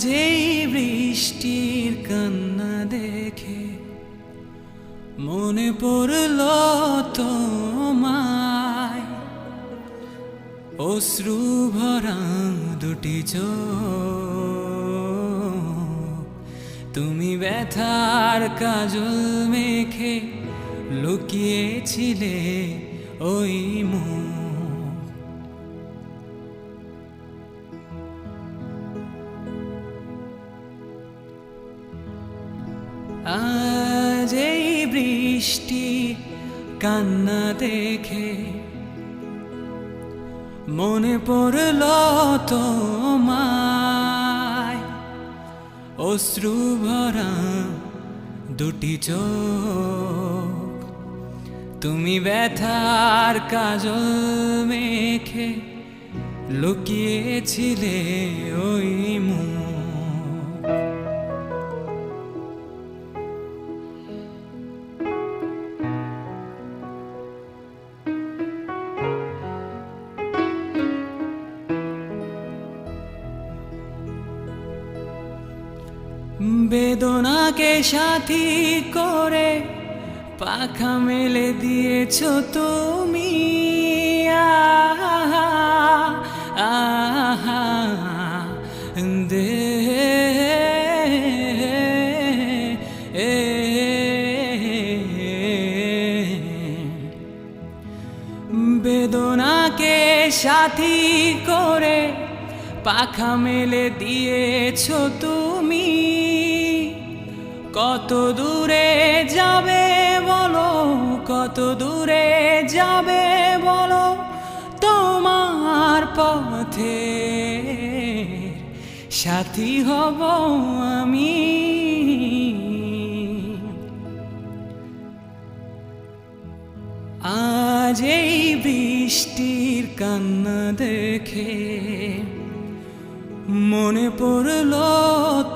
আজ এই বৃষ্টির কান্না দেখে মনে পড়ল তোমায়, অশ্রু ভরা দুটি চোখ। তুমি ব্যথার কাজল মেখে লুকিয়েছিলে ওই মুখ। আজ এই বৃষ্টি কান্না দেখে মনে পড়ল তোমায়, অশ্রু ভরা দুটি চোখ। তুমি ব্যথার কাজল মেখে লুকিয়েছিলে ওই মুখ। বেদনাকে সাথী করে পাখা মেলে দিয়েছ তুমি, আহা আহা দে বেদনাকে সাথী করে পাখা মেলে দিয়েছ তুমি। কত দূরে যাবে বলো, কত দূরে যাবে বলো, তোমার পথে সাথী হব আমি। আজ এই বৃষ্টির কান্না দেখে মনে পড়ল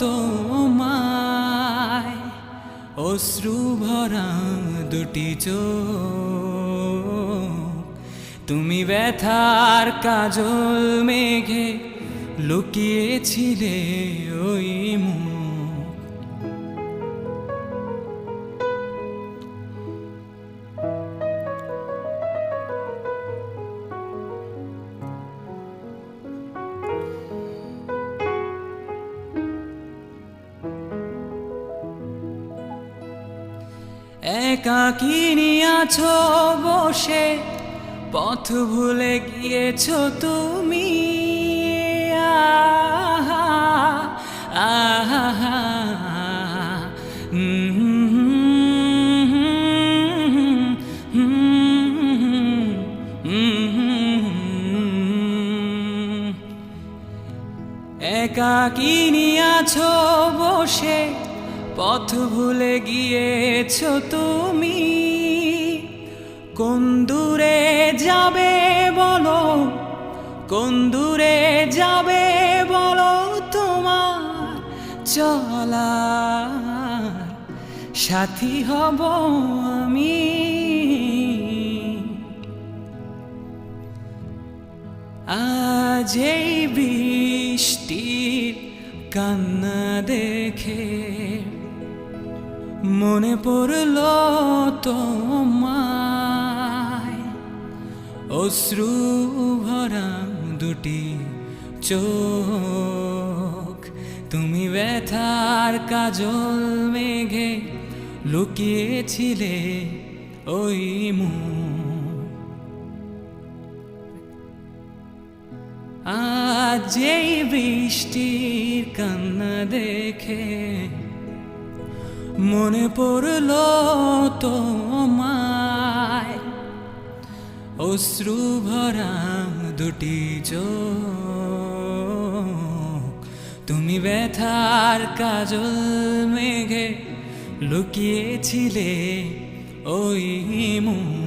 তোমায়, অশ্রু ভরা দুটি চোখ। তুমি ব্যথার কাজল মেঘে লুকিয়েছিলে ওই মুখ। একাকিনী আছো বসে, পথ ভুলে গিয়েছো তুমি, আহা আহা একাকিনী আছো বসে, পথ ভুলে গিয়েছ তুমি। কোন দূরে যাবে বলো, কোন দূরে যাবে বলো, তোমার চলার সাথী হব আমি। আজ এই বৃষ্টির কান্না দেখে মনে পড়ল তোমায়, অশ্রু ভরা দুটি চোখ। তুমি ব্যথার কাজল মেঘে লুকিয়েছিলে ওই মুখ। আজ এই বৃষ্টির কান্না দেখে মনে পড়ল তোমায়, অশ্রু ভরা দুটি চোখ। তুমি ব্যথার কাজল মেঘে লুকিয়েছিলে ওই মুখ।